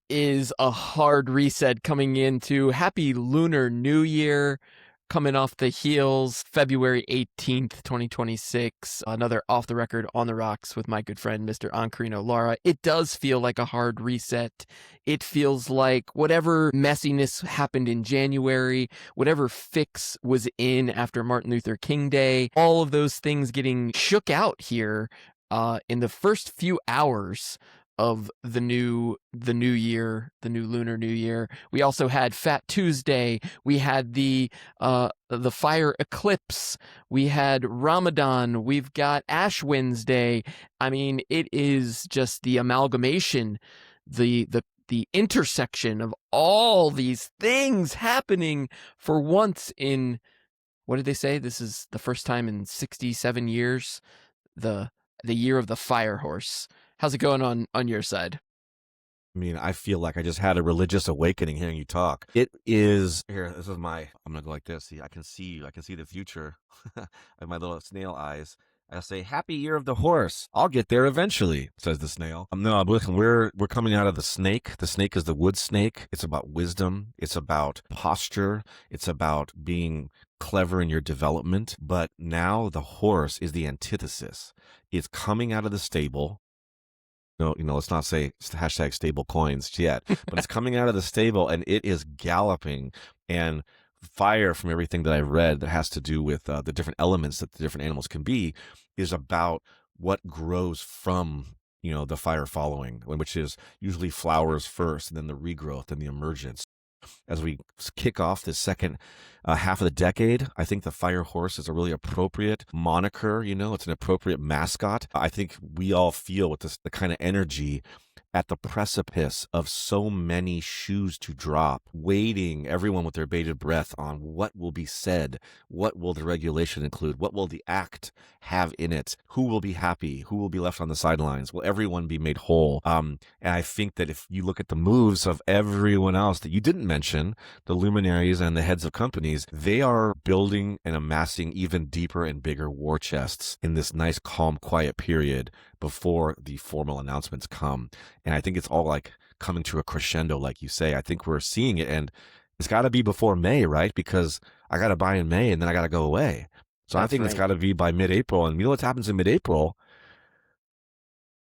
is a hard reset coming into happy Lunar New Year, coming off the heels, February 18th, 2026. Another off the record on the rocks with my good friend, Mr. Ankarino Lara. It does feel like a hard reset. It feels like whatever messiness happened in January, whatever fix was in after Martin Luther King Day, all of those things getting shook out here in the first few hours of the new year, the new Lunar New Year. We also had Fat Tuesday. We had the fire eclipse. We had Ramadan. We've got Ash Wednesday. I mean, it is just the amalgamation, the intersection of all these things happening for once in, what did they say? This is the first time in 67 years, the year of the fire horse. How's it going on your side? I mean, I feel like I just had a religious awakening hearing you talk. It is here. This is I'm gonna go like this. See, I can see the future. I have my little snail eyes. I say, "Happy Year of the Horse. I'll get there eventually," says the snail. No, listen, we're coming out of the snake. The snake is the wood snake. It's about wisdom. It's about posture. It's about being clever in your development. But now the horse is the antithesis. It's coming out of the stable. No, let's not say hashtag stable coins yet, but it's coming out of the stable and it is galloping, and fire, from everything that I've read that has to do with the different elements that the different animals can be, is about what grows from, the fire following, which is usually flowers first and then the regrowth and the emergence. As we kick off the second half of the decade, I think the fire horse is a really appropriate moniker. It's an appropriate mascot. I think we all feel with the kind of energy at the precipice of so many shoes to drop, waiting, everyone with their bated breath on what will be said, what will the regulation include, what will the act have in it, who will be happy, who will be left on the sidelines, will everyone be made whole? And I think that if you look at the moves of everyone else that you didn't mention, the luminaries and the heads of companies, they are building and amassing even deeper and bigger war chests in this nice, calm, quiet period before the formal announcements come. And I think it's all like coming to a crescendo, like you say. I think we're seeing it, and it's got to be before May, right? Because I got to buy in May and then I got to go away. So I think it's got to be by mid-April. And you know what happens in mid-April?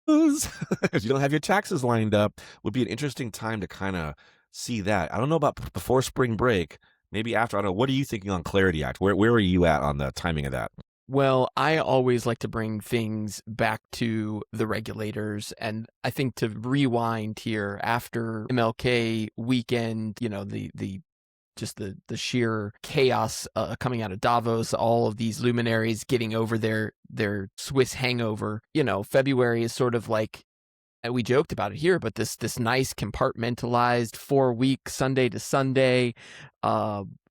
If you don't have your taxes lined up, would be an interesting time to kind of see that. I don't know about before spring break, maybe after. I don't know. What are you thinking on Clarity Act? Where are you at on the timing of that? Well, I always like to bring things back to the regulators, and I think to rewind here after MLK weekend, the sheer chaos coming out of Davos, all of these luminaries getting over their Swiss hangover. February is sort of like, and we joked about it here, but this nice compartmentalized 4-week Sunday to Sunday.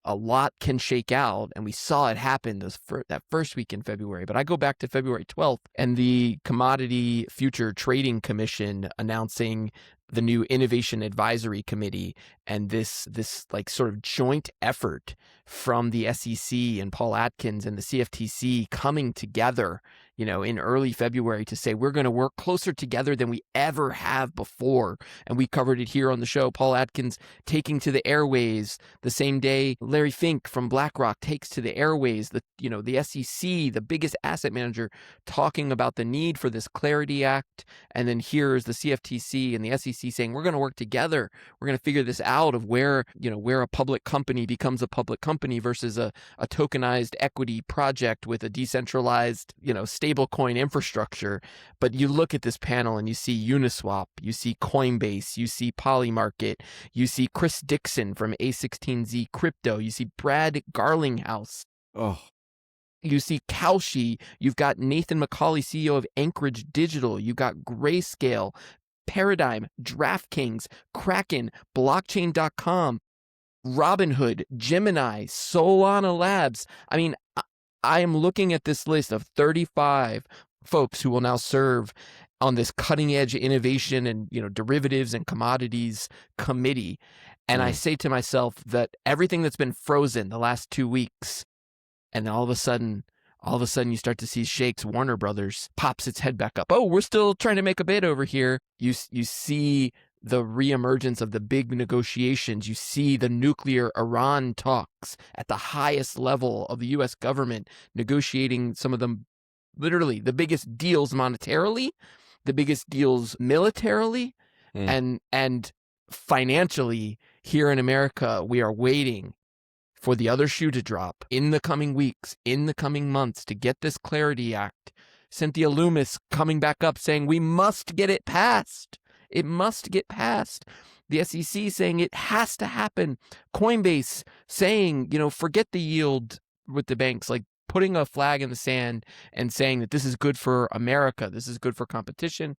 A lot can shake out, and we saw it happen that first week in February. But I go back to February 12th and the Commodity Future Trading Commission announcing the new Innovation Advisory Committee, and this like sort of joint effort from the SEC and Paul Atkins and the CFTC coming together, in early February to say we're going to work closer together than we ever have before. And we covered it here on the show. Paul Atkins taking to the airways the same day Larry Fink from BlackRock takes to the airways, the SEC, the biggest asset manager, talking about the need for this Clarity Act. And then here's the CFTC and the SEC saying we're going to work together. We're going to figure this out of where a public company becomes a public company versus a tokenized equity project with a decentralized, stablecoin infrastructure. But you look at this panel and you see Uniswap, you see Coinbase, you see Polymarket, you see Chris Dixon from A16Z Crypto, you see Brad Garlinghouse. Oh. You see Kalshi, you've got Nathan McCauley, CEO of Anchorage Digital, you've got Grayscale, Paradigm, DraftKings, Kraken, Blockchain.com, Robinhood, Gemini, Solana Labs. I mean, I am looking at this list of 35 folks who will now serve on this cutting edge innovation and, derivatives and commodities committee. And I say to myself that everything that's been frozen the last 2 weeks, and then all of a sudden you start to see Shakes, Warner Brothers pops its head back up. Oh, we're still trying to make a bid over here. You see the reemergence of the big negotiations. You see the nuclear Iran talks at the highest level of the U.S. government, negotiating some of them, literally the biggest deals monetarily, the biggest deals militarily, and financially. Here in America, we are waiting for the other shoe to drop in the coming weeks, in the coming months, to get this Clarity Act. Cynthia Loomis coming back up saying we must get it passed. It must get passed. The SEC saying it has to happen. Coinbase saying, forget the yield with the banks, like putting a flag in the sand and saying that this is good for America. This is good for competition.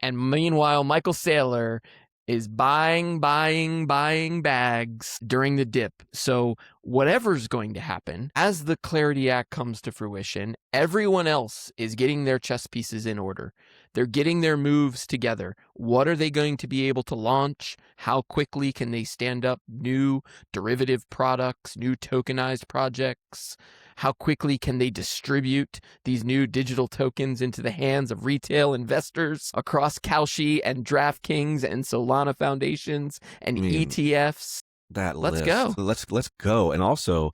And meanwhile, Michael Saylor is buying bags during the dip. So whatever's going to happen, as the Clarity Act comes to fruition, everyone else is getting their chess pieces in order. They're getting their moves together. What are they going to be able to launch? How quickly can they stand up new derivative products, new tokenized projects? How quickly can they distribute these new digital tokens into the hands of retail investors across Kalshi and DraftKings and Solana foundations and ETFs? Let's go. Let's go. And also,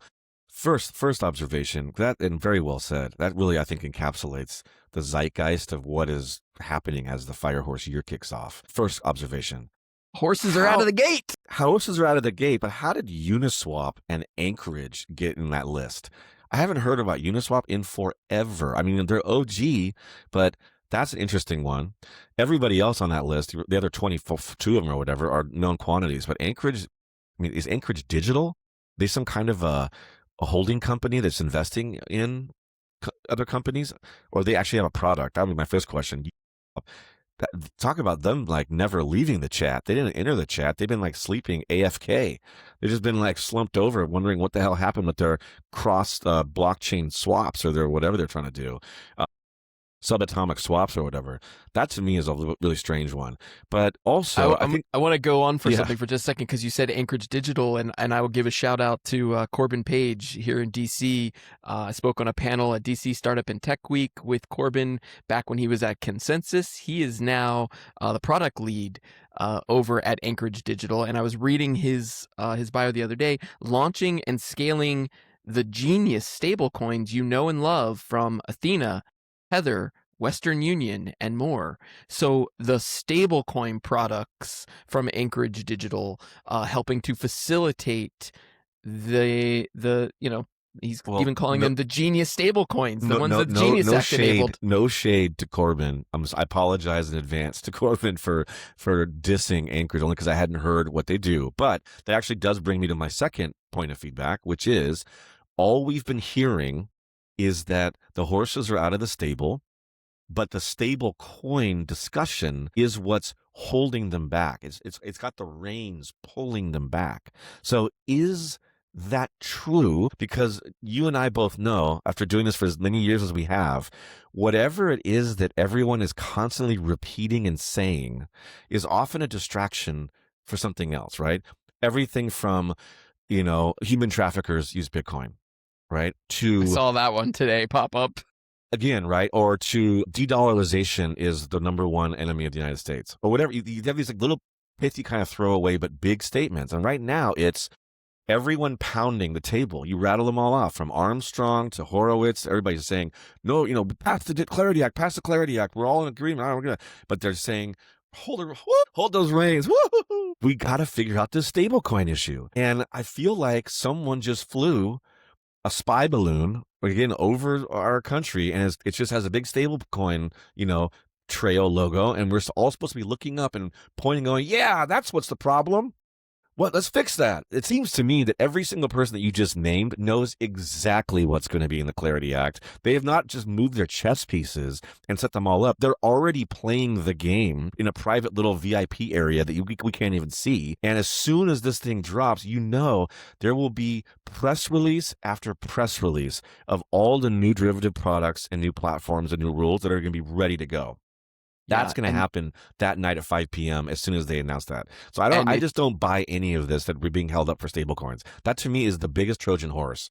first observation, that, and very well said, that really, I think, encapsulates the zeitgeist of what is happening as the Firehorse year kicks off. First observation. Horses are out of the gate. Horses are out of the gate, but how did Uniswap and Anchorage get in that list? I haven't heard about Uniswap in forever. I mean, they're OG, but that's an interesting one. Everybody else on that list, the other 22 of them or whatever, are known quantities. But Anchorage, is Anchorage digital? They some kind of a holding company that's investing in other companies? Or they actually have a product? That would be my first question. Talk about them like never leaving the chat. They didn't enter the chat. They've been like sleeping AFK. They've just been like slumped over, wondering what the hell happened with their cross blockchain swaps or their whatever they're trying to do. Subatomic swaps or whatever. That to me is a really strange one. But also, I want to go on for something for just a second, because you said Anchorage Digital, and I will give a shout out to Corbin Page here in DC. I spoke on a panel at DC Startup and Tech Week with Corbin back when he was at Consensus. He is now the product lead over at Anchorage Digital, and I was reading his bio the other day, launching and scaling the genius stablecoins you know and love from Athena, Tether, Western Union, and more. So the stablecoin products from Anchorage Digital, helping to facilitate the he's even calling them the genius stablecoins, the ones that Genius Act enabled. No shade to Corbin. I apologize in advance to Corbin for dissing Anchorage, only because I hadn't heard what they do. But that actually does bring me to my second point of feedback, which is all we've been hearing is that the horses are out of the stable, but the stable coin discussion is what's holding them back. It's got the reins pulling them back. So is that true? Because you and I both know, after doing this for as many years as we have, whatever it is that everyone is constantly repeating and saying is often a distraction for something else, right? Everything from, human traffickers use Bitcoin, right? I saw that one today pop up. Again, right? Or to de-dollarization is the number one enemy of the United States. Or whatever. You have these like little pithy kind of throwaway but big statements. And right now it's everyone pounding the table. You rattle them all off, from Armstrong to Horowitz. Everybody's saying, no, pass the Clarity Act, pass the Clarity Act. We're all in agreement. But they're saying, hold those reins. Woo-hoo-hoo. We got to figure out this stablecoin issue. And I feel like someone just flew a spy balloon again over our country, and it just has a big stablecoin, trail logo, and we're all supposed to be looking up and pointing, going, yeah, that's what's the problem. What? Let's fix that. It seems to me that every single person that you just named knows exactly what's going to be in the Clarity Act. They have not just moved their chess pieces and set them all up. They're already playing the game in a private little VIP area that we can't even see. And as soon as this thing drops, there will be press release after press release of all the new derivative products and new platforms and new rules that are going to be ready to go. That's going to happen that night at 5 p.m. as soon as they announce that. So I just don't buy any of this that we're being held up for stablecoins. That to me is the biggest Trojan horse.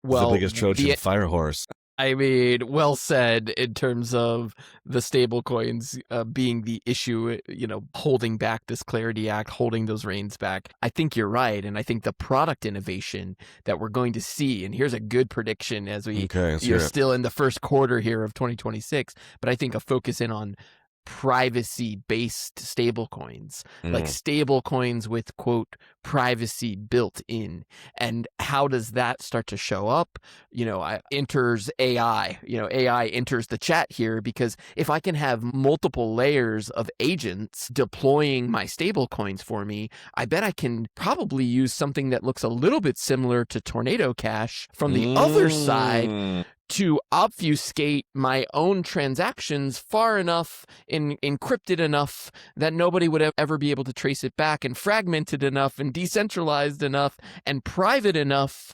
Well, the biggest Trojan fire horse. I mean, well said in terms of the stable coins being the issue, holding back this Clarity Act, holding those reins back. I think you're right. And I think the product innovation that we're going to see, and here's a good prediction as you're still in the first quarter here of 2026, but I think a focus in on privacy-based stablecoins, like stablecoins with, quote, privacy built in. And how does that start to show up? Enters AI. AI enters the chat here, because if I can have multiple layers of agents deploying my stablecoins for me, I bet I can probably use something that looks a little bit similar to Tornado Cash from the other side to obfuscate my own transactions far enough and encrypted enough that nobody would ever be able to trace it back, and fragmented enough and decentralized enough and private enough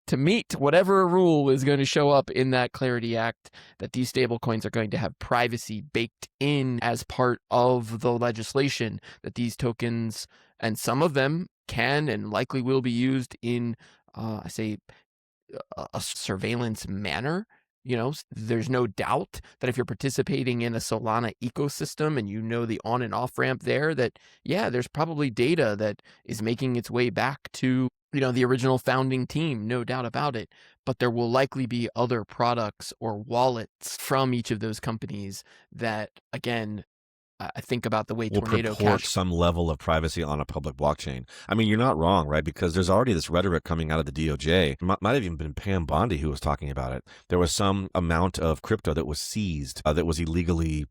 to meet whatever rule is going to show up in that Clarity Act, that these stablecoins are going to have privacy baked in as part of the legislation, that these tokens, and some of them can and likely will be used in, a surveillance manner. There's no doubt that if you're participating in a Solana ecosystem and the on and off ramp there, that, there's probably data that is making its way back to, the original founding team, no doubt about it. But there will likely be other products or wallets from each of those companies that, again, I think about the way Tornado purport Cash some level of privacy on a public blockchain. I mean, you're not wrong, right? Because there's already this rhetoric coming out of the DOJ. It might have even been Pam Bondi who was talking about it. There was some amount of crypto that was seized, that was illegally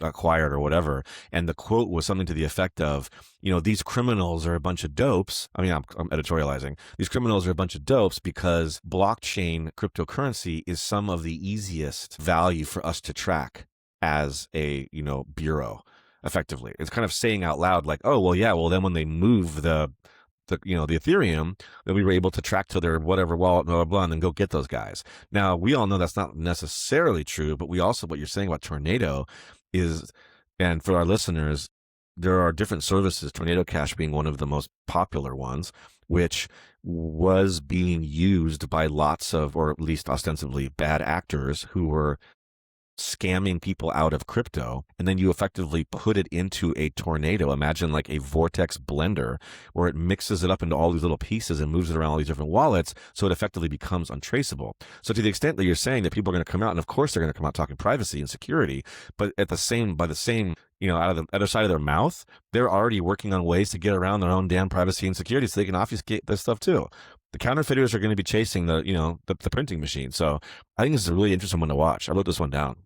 acquired or whatever. And the quote was something to the effect of, these criminals are a bunch of dopes. I mean, I'm editorializing. These criminals are a bunch of dopes because blockchain cryptocurrency is some of the easiest value for us to track as a bureau. Effectively, it's kind of saying out loud like, oh well, yeah, well then when they move the Ethereum, then we were able to track to their whatever wallet, blah blah blah, and then go get those guys. Now we all know that's not necessarily true, but we also, what you're saying about Tornado is, and for our listeners, there are different services, Tornado Cash being one of the most popular ones, which was being used by lots of, or at least ostensibly, bad actors who were scamming people out of crypto. And then you effectively put it into a tornado. Imagine like a vortex blender where it mixes it up into all these little pieces and moves it around all these different wallets, so it effectively becomes untraceable. So to the extent that you're saying that people are going to come out, and of course they're going to come out talking privacy and security, but by the same out of the other side of their mouth, they're already working on ways to get around their own damn privacy and security so they can obfuscate this stuff too. The counterfeiters are going to be chasing the printing machine. So I think this is a really interesting one to watch. I wrote this one down.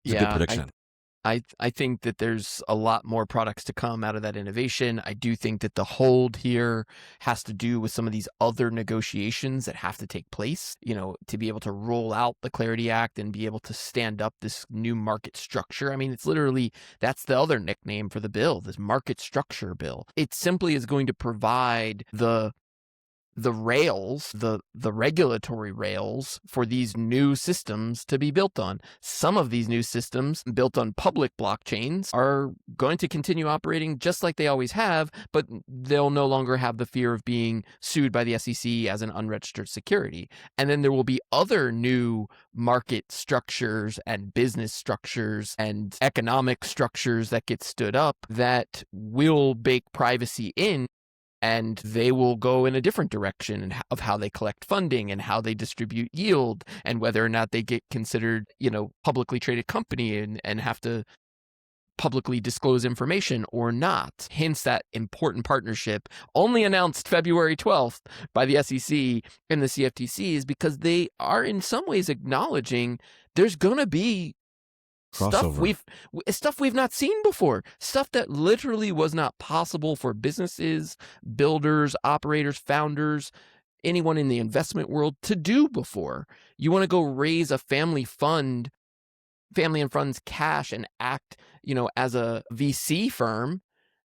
It's a good prediction. I think that there's a lot more products to come out of that innovation. I do think that the hold here has to do with some of these other negotiations that have to take place, to be able to roll out the Clarity Act and be able to stand up this new market structure. I mean, it's literally, that's the other nickname for the bill, this market structure bill. It simply is going to provide the rails, the regulatory rails for these new systems to be built on. Some of these new systems built on public blockchains are going to continue operating just like they always have, but they'll no longer have the fear of being sued by the SEC as an unregistered security. And then there will be other new market structures and business structures and economic structures that get stood up that will bake privacy in, and they will go in a different direction of how they collect funding and how they distribute yield and whether or not they get considered, publicly traded company and have to publicly disclose information or not. Hence that important partnership, only announced February 12th by the SEC and the CFTC, is because they are in some ways acknowledging there's going to be stuff we've not seen before, stuff that literally was not possible for businesses, builders, operators, founders, anyone in the investment world to do before. You want to go raise a family and funds cash and act, as a VC firm.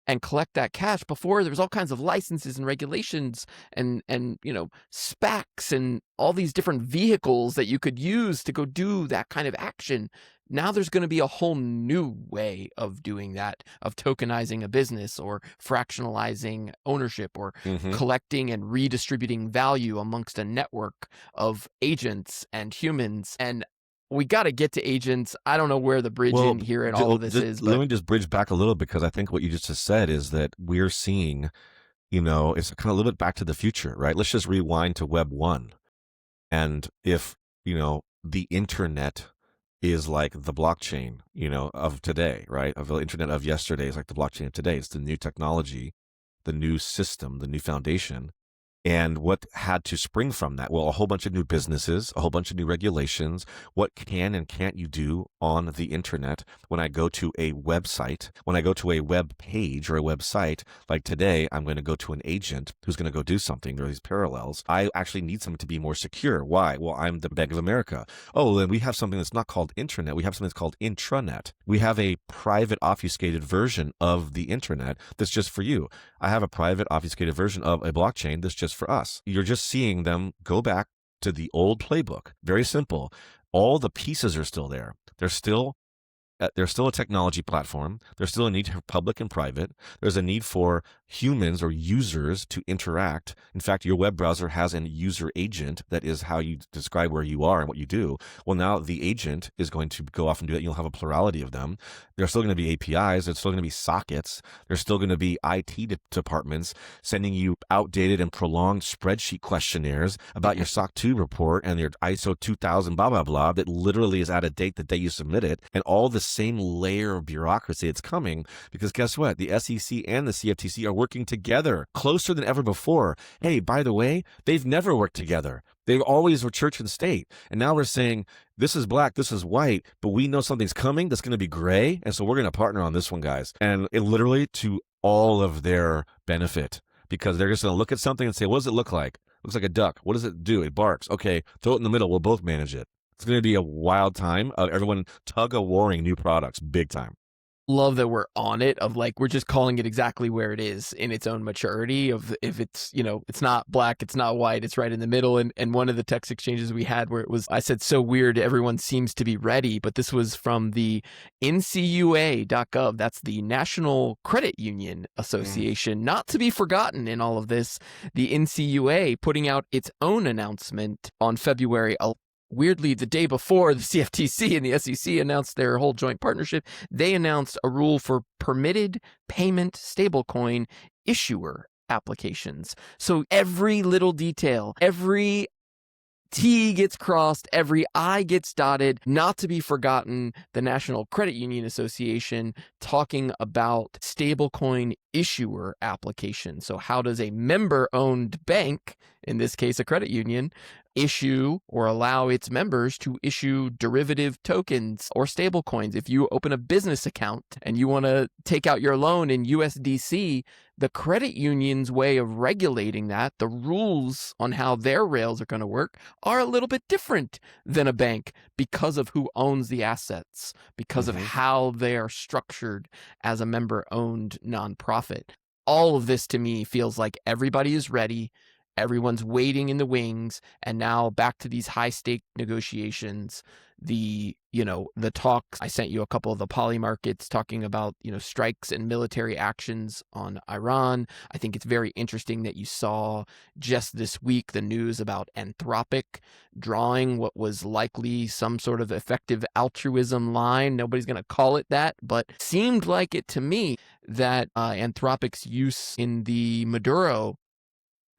and collect that cash. Before, there was all kinds of licenses and regulations and SPACs and all these different vehicles that you could use to go do that kind of action. Now there's going to be a whole new way of doing that, of tokenizing a business or fractionalizing ownership or collecting and redistributing value amongst a network of agents and humans. And we got to get to agents. I don't know where the bridge in here and all of this is. Let me just bridge back a little, because I think what you just said is that we're seeing, it's kind of a little bit back to the future, right? Let's just rewind to Web 1. And if, the internet is like the blockchain, of today, right? Of the internet of yesterday is like the blockchain of today. It's the new technology, the new system, the new foundation. And what had to spring from that? Well, a whole bunch of new businesses, a whole bunch of new regulations. What can and can't you do on the internet? When I go to a website, when I go to a web page or a website, like today, I'm going to go to an agent who's going to go do something. There are these parallels. I actually need something to be more secure. Why? Well, I'm the Bank of America. Oh, then we have something that's not called internet. We have something that's called intranet. We have a private obfuscated version of the internet that's just for you. I have a private obfuscated version of a blockchain that's just for us. You're just seeing them go back to the old playbook. Very simple. All the pieces are still there. There's still a technology platform. There's still a need for public and private. There's a need for humans or users to interact. In fact, your web browser has an user agent that is how you describe where you are and what you do. Well, now the agent is going to go off and do that. You'll have a plurality of them. There's still going to be APIs. There's still going to be sockets. There's still going to be IT departments sending you outdated and prolonged spreadsheet questionnaires about your SOC 2 report and your ISO 2000 blah, blah, blah, that literally is out of date the day you submit it. And all the same layer of bureaucracy that's coming, because guess what? The SEC and the CFTC are working together closer than ever before. Hey, by the way, they've never worked together. They always were church and state. And now we're saying this is black, this is white, but we know something's coming that's going to be gray. And so we're going to partner on this one, guys. And it literally to all of their benefit, because they're just going to look at something and say, what does it look like? Looks like a duck. What does it do? It barks. Okay, throw it in the middle. We'll both manage it. It's going to be a wild time of everyone tug-of-warring new products big time. Love that we're on it, of like, we're just calling it exactly where it is in its own maturity, of if it's, it's not black, it's not white, it's right in the middle. And one of the text exchanges we had where it was, I said, so weird, everyone seems to be ready, but this was from the NCUA.gov. That's the National Credit Union Association, not to be forgotten in all of this. The NCUA putting out its own announcement on February 11th. Weirdly, the day before the CFTC and the SEC announced their whole joint partnership, they announced a rule for permitted payment stablecoin issuer applications. So every little detail, every T gets crossed, every I gets dotted. Not to be forgotten, the National Credit Union Association talking about stablecoin issuer application. So how does a member-owned bank, in this case a credit union, issue or allow its members to issue derivative tokens or stablecoins? If you open a business account and you want to take out your loan in USDC, the credit union's way of regulating that, the rules on how their rails are going to work, are a little bit different than a bank because of who owns the assets, because of how they are structured as a member-owned nonprofit. All of this to me feels like everybody is ready. Everyone's waiting in the wings, and now back to these high-stake negotiations. The talks, I sent you a couple of the Polymarkets talking about, strikes and military actions on Iran. I think it's very interesting that you saw just this week the news about Anthropic drawing what was likely some sort of effective altruism line. Nobody's going to call it that, but seemed like it to me that Anthropic's use in the Maduro.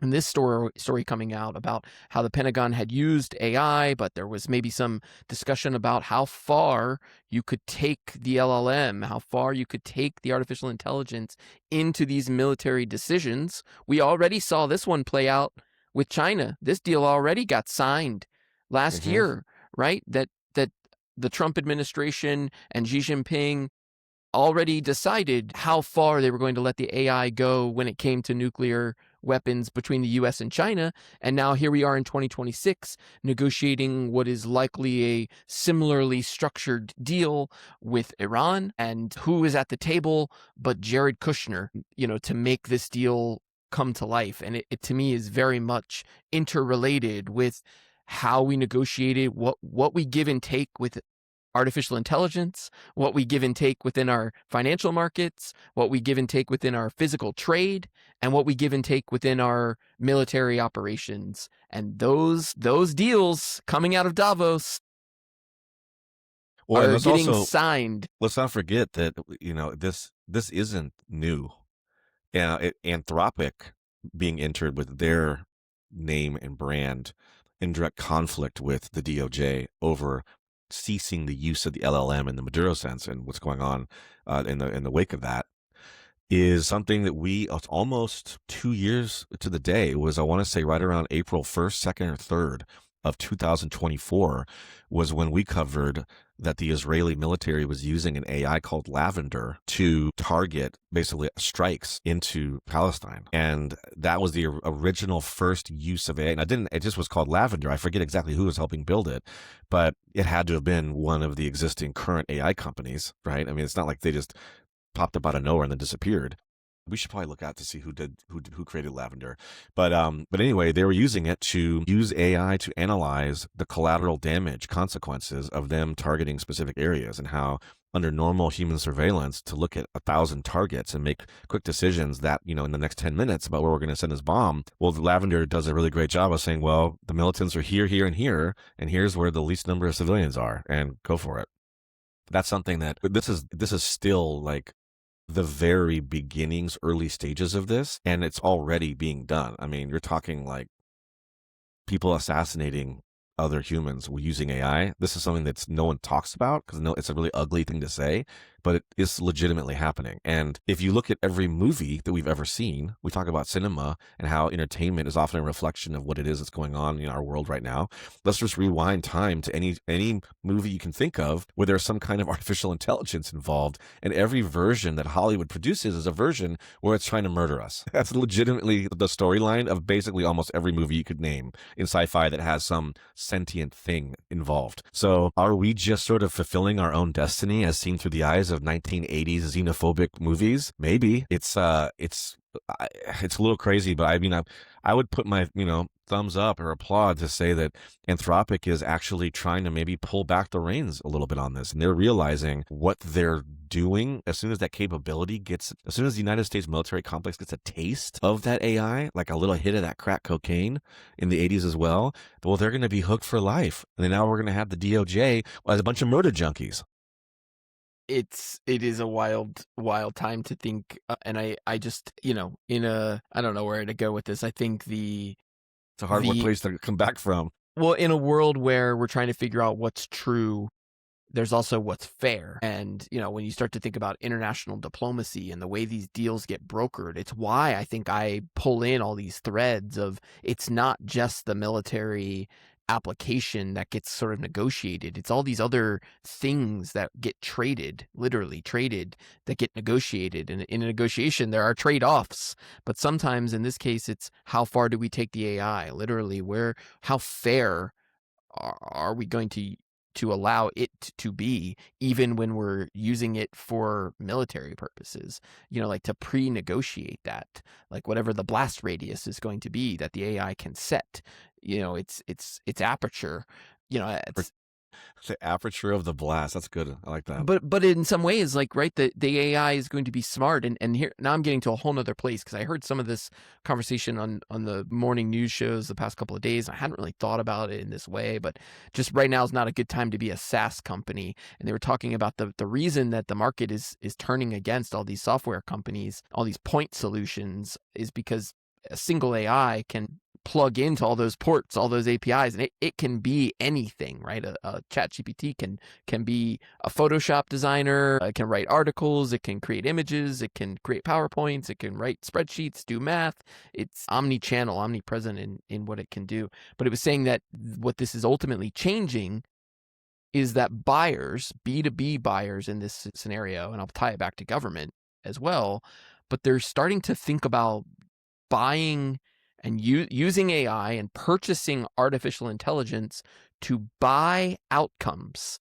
And this story coming out about how the Pentagon had used AI, but there was maybe some discussion about how far you could take the LLM, how far you could take the artificial intelligence into these military decisions. We already saw this one play out with China. This deal already got signed last year, right? That the Trump administration and Xi Jinping already decided how far they were going to let the AI go when it came to nuclear weapons between the US and China. And now here we are in 2026 negotiating what is likely a similarly structured deal with Iran. And who is at the table but Jared Kushner, to make this deal come to life. And it to me is very much interrelated with how we negotiated, what we give and take with artificial intelligence, what we give and take within our financial markets, what we give and take within our physical trade, and what we give and take within our military operations. And those deals coming out of Davos are getting signed. Let's not forget that this isn't new. Anthropic being entered with their name and brand in direct conflict with the DOJ over ceasing the use of the LLM in the Maduro sense, and what's going on in the wake of that is something that it's almost 2 years to the day. It was, I want to say, right around April 1st, 2nd, or 3rd of 2024 was when we covered that the Israeli military was using an AI called Lavender to target basically strikes into Palestine. And that was the original first use of AI. And it just was called Lavender. I forget exactly who was helping build it, but it had to have been one of the existing current AI companies, right? I mean, it's not like they just popped up out of nowhere and then disappeared. We should probably look out to see who created Lavender. But anyway, they were using it to use AI to analyze the collateral damage consequences of them targeting specific areas, and how under normal human surveillance to look at 1,000 targets and make quick decisions that, in the next 10 minutes about where we're going to send this bomb. Well, the Lavender does a really great job of saying, well, the militants are here, here, and here, and here's where the least number of civilians are, and go for it. That's something that this is still like the very beginnings, early stages of this, and it's already being done. I mean, you're talking like people assassinating other humans using AI. This is something that no one talks about because it's a really ugly thing to say, but it is legitimately happening. And if you look at every movie that we've ever seen, we talk about cinema and how entertainment is often a reflection of what it is that's going on in our world right now. Let's just rewind time to any movie you can think of where there's some kind of artificial intelligence involved, and every version that Hollywood produces is a version where it's trying to murder us. That's legitimately the storyline of basically almost every movie you could name in sci-fi that has some sentient thing involved. So are we just sort of fulfilling our own destiny as seen through the eyes of 1980s xenophobic movies? Maybe. It's a little crazy, but I mean, I would put my thumbs up or applaud to say that Anthropic is actually trying to maybe pull back the reins a little bit on this, and they're realizing what they're doing. As soon as that capability as soon as the United States military complex gets a taste of that AI, like a little hit of that crack cocaine in the 80s as well, they're going to be hooked for life. And then now we're going to have the DOJ as a bunch of murder junkies. It is a wild time to think, and I just I don't know where to go with this. I think it's a hard place to come back from. Well, in a world where we're trying to figure out what's true, there's also what's fair. And, when you start to think about international diplomacy and the way these deals get brokered, it's why I think I pull in all these threads of it's not just the military application that gets sort of negotiated. It's all these other things that get literally traded, that get negotiated. And in a negotiation, there are trade-offs. But sometimes in this case, it's how far do we take the AI? Literally, how fair are we going to allow it to be, even when we're using it for military purposes, like to pre-negotiate that, like whatever the blast radius is going to be that the AI can set, its aperture, it's the aperture of the blast. That's good. I like that. But in some ways, like, right, the AI is going to be smart. And here, now I'm getting to a whole nother place, because I heard some of this conversation on the morning news shows the past couple of days. I hadn't really thought about it in this way, but just right now is not a good time to be a SaaS company. And they were talking about the reason that the market is turning against all these software companies, all these point solutions, is because a single AI can plug into all those ports, all those APIs, and it can be anything, right? A ChatGPT can be a Photoshop designer, it can write articles, it can create images, it can create PowerPoints, it can write spreadsheets, do math. It's omni-channel, omnipresent in what it can do. But it was saying that what this is ultimately changing is that buyers, B2B buyers in this scenario, and I'll tie it back to government as well, but they're starting to think about buying and using AI and purchasing artificial intelligence to buy outcomes.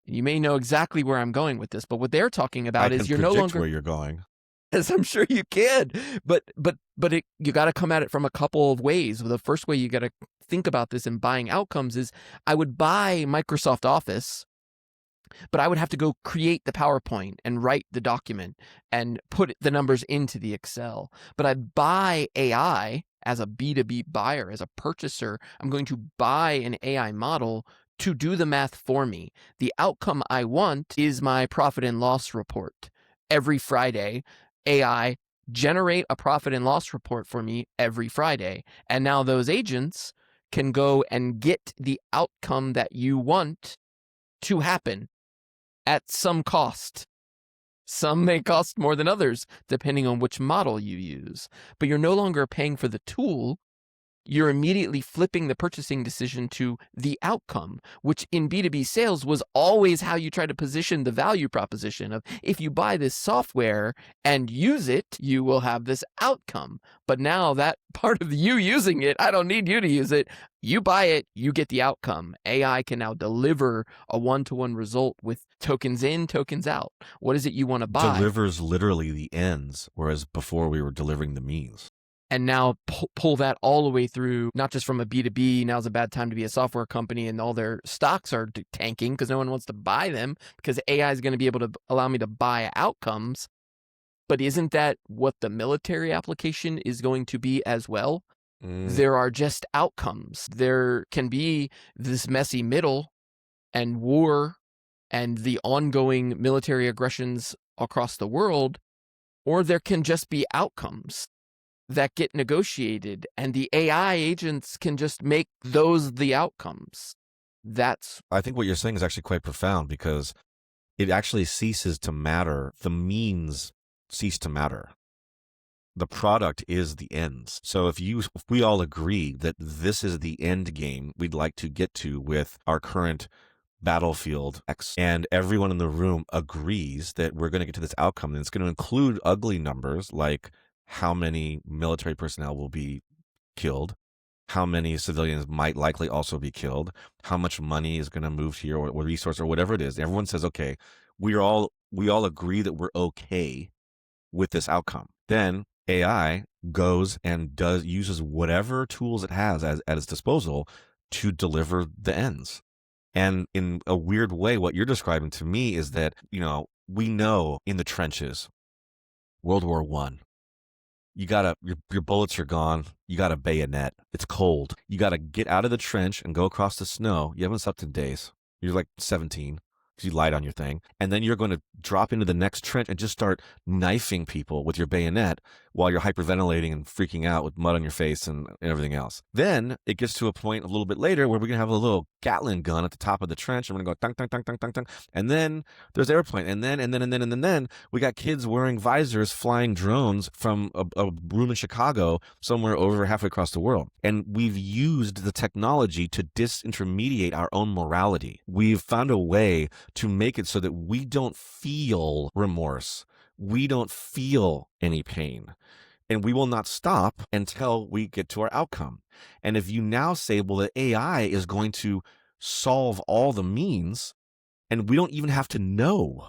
You may know exactly where I'm going with this, but what they're talking about is you're no longer where you're going. As I'm sure you can, but you got to come at it from a couple of ways. The first way you got to think about this in buying outcomes is I would buy Microsoft Office, but I would have to go create the PowerPoint and write the document and put the numbers into the Excel. But I buy AI as a B2B buyer, as a purchaser. I'm going to buy an AI model to do the math for me. The outcome I want is my profit and loss report. Every Friday, AI generate a profit and loss report for me every Friday. And now those agents can go and get the outcome that you want to happen at some cost. Some may cost more than others, depending on which model you use. But you're no longer paying for the tool. You're immediately flipping the purchasing decision to the outcome, which in B2B sales was always how you try to position the value proposition of if you buy this software and use it, you will have this outcome. But now that part of you using it, I don't need you to use it. You buy it, you get the outcome. AI can now deliver a one-to-one result with tokens in, tokens out. What is it you want to buy? Delivers literally the ends, whereas before we were delivering the means. And now pull that all the way through, not just from a B2B, now's a bad time to be a software company and all their stocks are tanking because no one wants to buy them because AI is going to be able to allow me to buy outcomes. But isn't that what the military application is going to be as well? There are just outcomes. There can be this messy middle and war and the ongoing military aggressions across the world, or there can just be outcomes that get negotiated, and the AI agents can just make those the outcomes. I think what you're saying is actually quite profound because it actually ceases to matter. The means cease to matter. The product is the ends. So if we all agree that this is the end game we'd like to get to with our current battlefield X, and everyone in the room agrees that we're going to get to this outcome, and it's going to include ugly numbers like how many military personnel will be killed, how many civilians might likely also be killed, how much money is going to move here or resource or whatever it is. Everyone says, okay, we all agree that we're okay with this outcome. Then AI goes and uses whatever tools it has at its disposal to deliver the ends. And in a weird way, what you're describing to me is that, we know in the trenches, World War I, your bullets are gone. You got a bayonet. It's cold. You got to get out of the trench and go across the snow. You haven't slept in days. You're like 17 because you lied on your thing. And then you're going to drop into the next trench and just start knifing people with your bayonet while you're hyperventilating and freaking out with mud on your face and everything else. Then it gets to a point a little bit later where we're going to have a little Gatling gun at the top of the trench. And we're going to go tung, tung, tung, tung, tung, tung. And then there's airplane. And then we got kids wearing visors flying drones from a room in Chicago somewhere over halfway across the world. And we've used the technology to disintermediate our own morality. We've found a way to make it so that we don't feel remorse. We don't feel any pain. And we will not stop until we get to our outcome. And if you now say, well, the AI is going to solve all the means, and we don't even have to know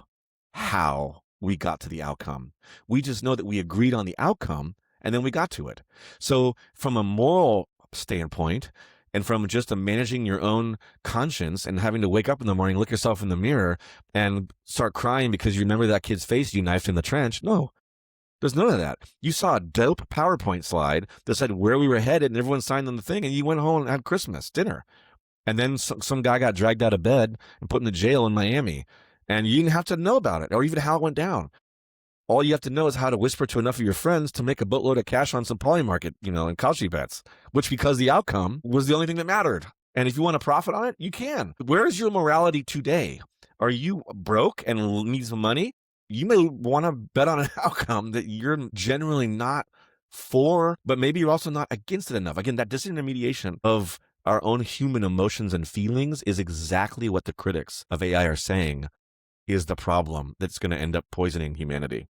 how we got to the outcome. We just know that we agreed on the outcome, and then we got to it. So from a moral standpoint, and from just managing your own conscience and having to wake up in the morning, look yourself in the mirror, and start crying because you remember that kid's face you knifed in the trench, no. There's none of that. You saw a dope PowerPoint slide that said where we were headed and everyone signed on the thing and you went home and had Christmas dinner. And then some guy got dragged out of bed and put in the jail in Miami. And you didn't have to know about it or even how it went down. All you have to know is how to whisper to enough of your friends to make a boatload of cash on some Polymarket, and Kalshi bets, which because the outcome was the only thing that mattered. And if you want to profit on it, you can. Where is your morality today? Are you broke and need some money? You may want to bet on an outcome that you're generally not for, but maybe you're also not against it enough. Again, that disintermediation of our own human emotions and feelings is exactly what the critics of AI are saying is the problem that's going to end up poisoning humanity.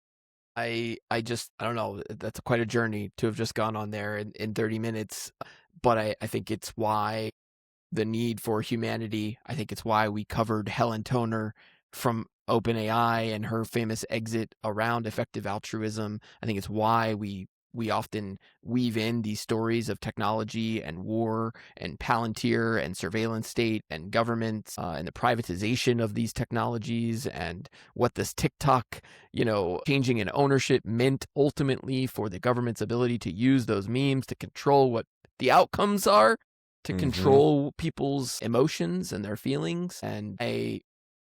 I don't know. That's quite a journey to have just gone on there in 30 minutes. But I think it's why the need for humanity. I think it's why we covered Helen Toner from OpenAI and her famous exit around effective altruism. I think it's why we often weave in these stories of technology and war and Palantir and surveillance state and governments and the privatization of these technologies and what this TikTok, changing in ownership meant ultimately for the government's ability to use those memes to control what the outcomes are, to control people's emotions and their feelings. And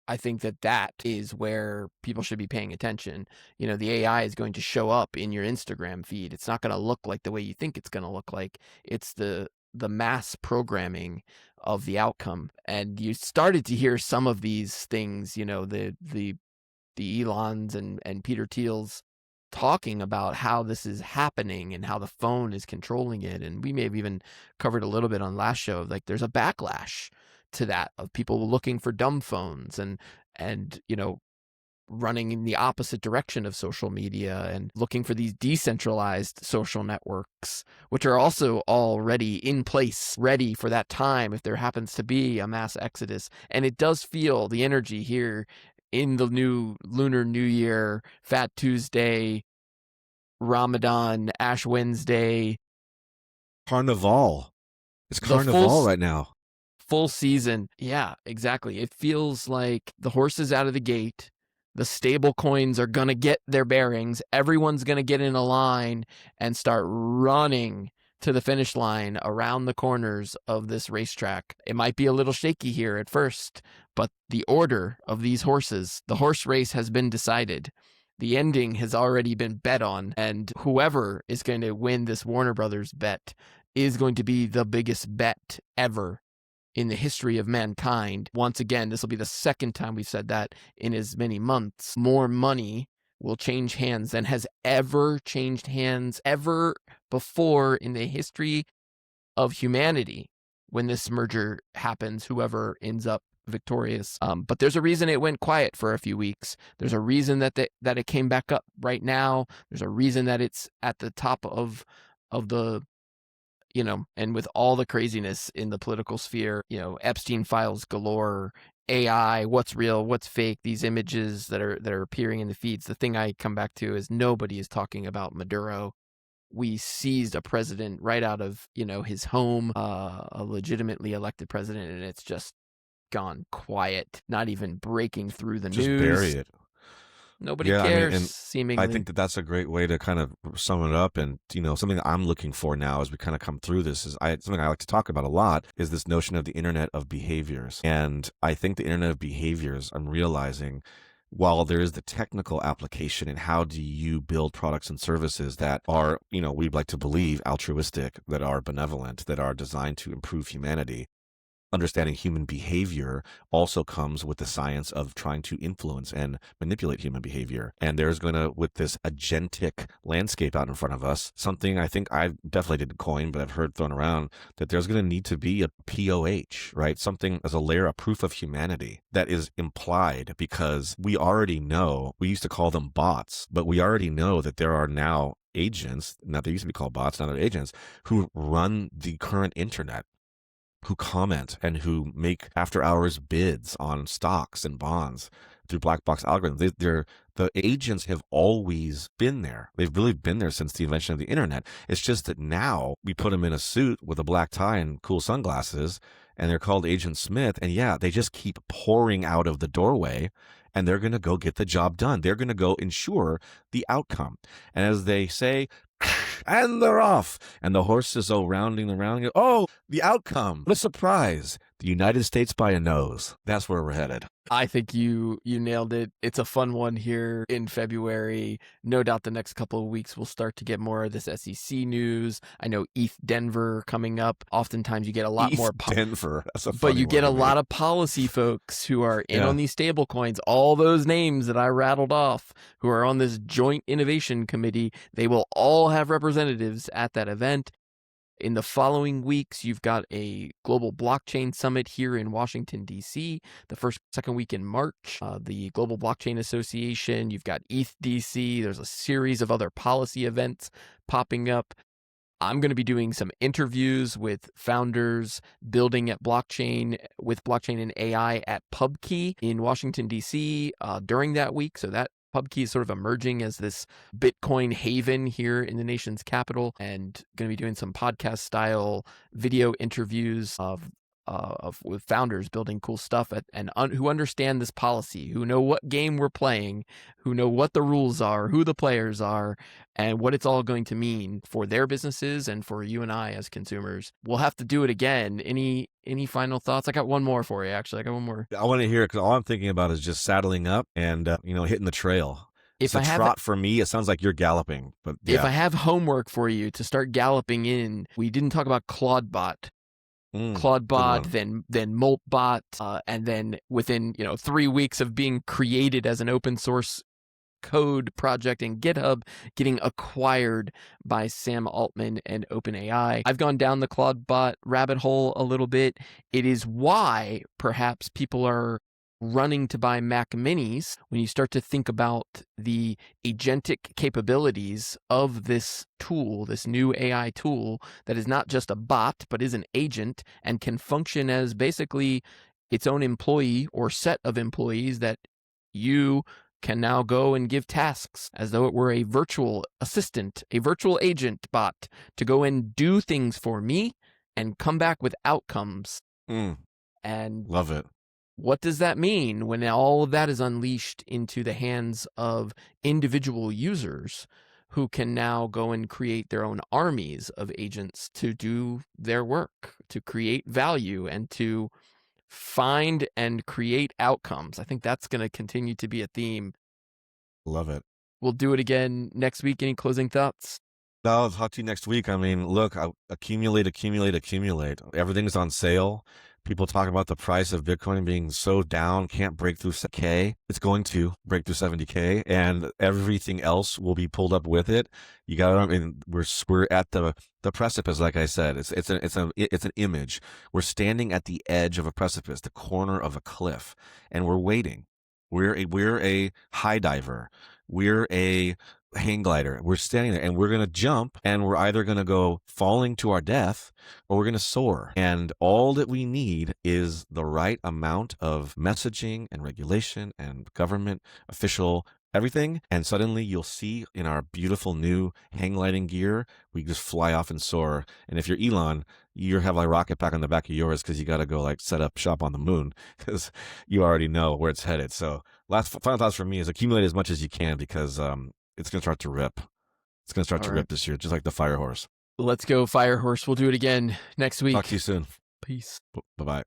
I think that is where people should be paying attention. The AI is going to show up in your Instagram feed. It's not going to look like the way you think it's going to look like. It's the mass programming of the outcome. And you started to hear some of these things, the Elons and Peter Thiel's talking about how this is happening and how the phone is controlling it. And we may have even covered a little bit on last show, like there's a backlash to that of people looking for dumb phones and running in the opposite direction of social media and looking for these decentralized social networks, which are also already in place, ready for that time if there happens to be a mass exodus. And it does feel the energy here in the new Lunar New Year, Fat Tuesday, Ramadan, Ash Wednesday. Carnival. It's Carnival right now. Full season. Yeah, exactly. It feels like the horse is out of the gate. The stable coins are going to get their bearings. Everyone's going to get in a line and start running to the finish line around the corners of this racetrack. It might be a little shaky here at first, but the order of these horses, the horse race has been decided. The ending has already been bet on, and whoever is going to win this Warner Brothers bet is going to be the biggest bet ever in the history of mankind. Once again, this will be the second time we've said that in as many months. More money will change hands than has ever changed hands ever before in the history of humanity when this merger happens, whoever ends up victorious. But there's a reason it went quiet for a few weeks. There's a reason that it came back up right now. There's a reason that it's at the top of the, and with all the craziness in the political sphere, Epstein files galore, AI, what's real, what's fake, these images that are appearing in the feeds. The thing I come back to is nobody is talking about Maduro. We seized a president right out of, his home, a legitimately elected president, and it's just gone quiet, not even breaking through the news. Just bury it. Nobody cares, seemingly. I think that's a great way to kind of sum it up. And, something that I'm looking for now as we kind of come through this is something I like to talk about a lot is this notion of the Internet of Behaviors. And I think the Internet of Behaviors, I'm realizing, while there is the technical application in how do you build products and services that are, we'd like to believe altruistic, that are benevolent, that are designed to improve humanity, understanding human behavior also comes with the science of trying to influence and manipulate human behavior. And there's going to, with this agentic landscape out in front of us, something I think I definitely didn't coin, but I've heard thrown around, that there's going to need to be a POH, right? Something as a layer, a proof of humanity that is implied, because we already know, we used to call them bots, but we already know that there are now agents, now they used to be called bots, now they're agents, who run the current internet, who comment and who make after-hours bids on stocks and bonds through black box algorithms. The agents have always been there. They've really been there since the invention of the internet. It's just that now we put them in a suit with a black tie and cool sunglasses, and they're called Agent Smith. And yeah, they just keep pouring out of the doorway, and they're going to go get the job done. They're going to go ensure the outcome. And as they say, and they're off. And the horses are rounding around. Oh, the outcome. What a surprise. The United States by a nose. That's where we're headed. I think you nailed it. It's a fun one here in February. No doubt the next couple of weeks we'll start to get more of this SEC news. I know ETHDenver coming up. Oftentimes you get a lot more Denver. That's a funny but you get a one, lot of policy folks who are in on these stable coins. All those names that I rattled off who are on this joint innovation committee, they will all have representatives at that event. In the following weeks, you've got a global blockchain summit here in Washington, D.C., the second week in March, the Global Blockchain Association. You've got ETHDC. There's a series of other policy events popping up. I'm going to be doing some interviews with founders building at blockchain with blockchain and AI at PubKey in Washington, D.C. During that week. So that PubKey is sort of emerging as this Bitcoin haven here in the nation's capital, and going to be doing some podcast style video interviews with founders building cool stuff who understand this policy, who know what game we're playing, who know what the rules are, who the players are, and what it's all going to mean for their businesses and for you and I as consumers. We'll have to do it again. Any final thoughts? I got one more for you, actually. I got one more. I want to hear it because all I'm thinking about is just saddling up and, hitting the trail. It's a trot for me. It sounds like you're galloping, but yeah. If I have homework for you to start galloping in, we didn't talk about Claudebot. Claudebot, then Moltbot, and then within 3 weeks of being created as an open source code project in GitHub, getting acquired by Sam Altman and OpenAI. I've gone down the Claudebot rabbit hole a little bit. It is why perhaps people are running to buy Mac Minis when you start to think about the agentic capabilities of this tool, this new AI tool that is not just a bot, but is an agent and can function as basically its own employee or set of employees that you can now go and give tasks as though it were a virtual assistant, a virtual agent bot to go and do things for me and come back with outcomes. And love it. What does that mean when all of that is unleashed into the hands of individual users who can now go and create their own armies of agents to do their work, to create value, and to find and create outcomes? I think that's going to continue to be a theme. Love it. We'll do it again next week. Any closing thoughts? No, I'll talk to you next week. I mean, look, accumulate. Everything's on sale. People talk about the price of Bitcoin being so down, can't break through 70K. It's going to break through 70K, and everything else will be pulled up with it. You got. I mean, we're at the precipice, like I said. It's an image. We're standing at the edge of a precipice, the corner of a cliff, and we're waiting. We're a high diver. We're a hang glider. We're standing there and we're going to jump, and we're either going to go falling to our death or we're going to soar. And all that we need is the right amount of messaging and regulation and government official everything. And suddenly you'll see in our beautiful new hang gliding gear, we just fly off and soar. And if you're Elon, you have a rocket pack on the back of yours because you got to go set up shop on the moon because you already know where it's headed. So final thoughts for me is accumulate as much as you can because, it's going to start to rip. It's going to start to rip this year, just like the Fire Horse. Let's go, Fire Horse. We'll do it again next week. Talk to you soon. Peace. Bye-bye.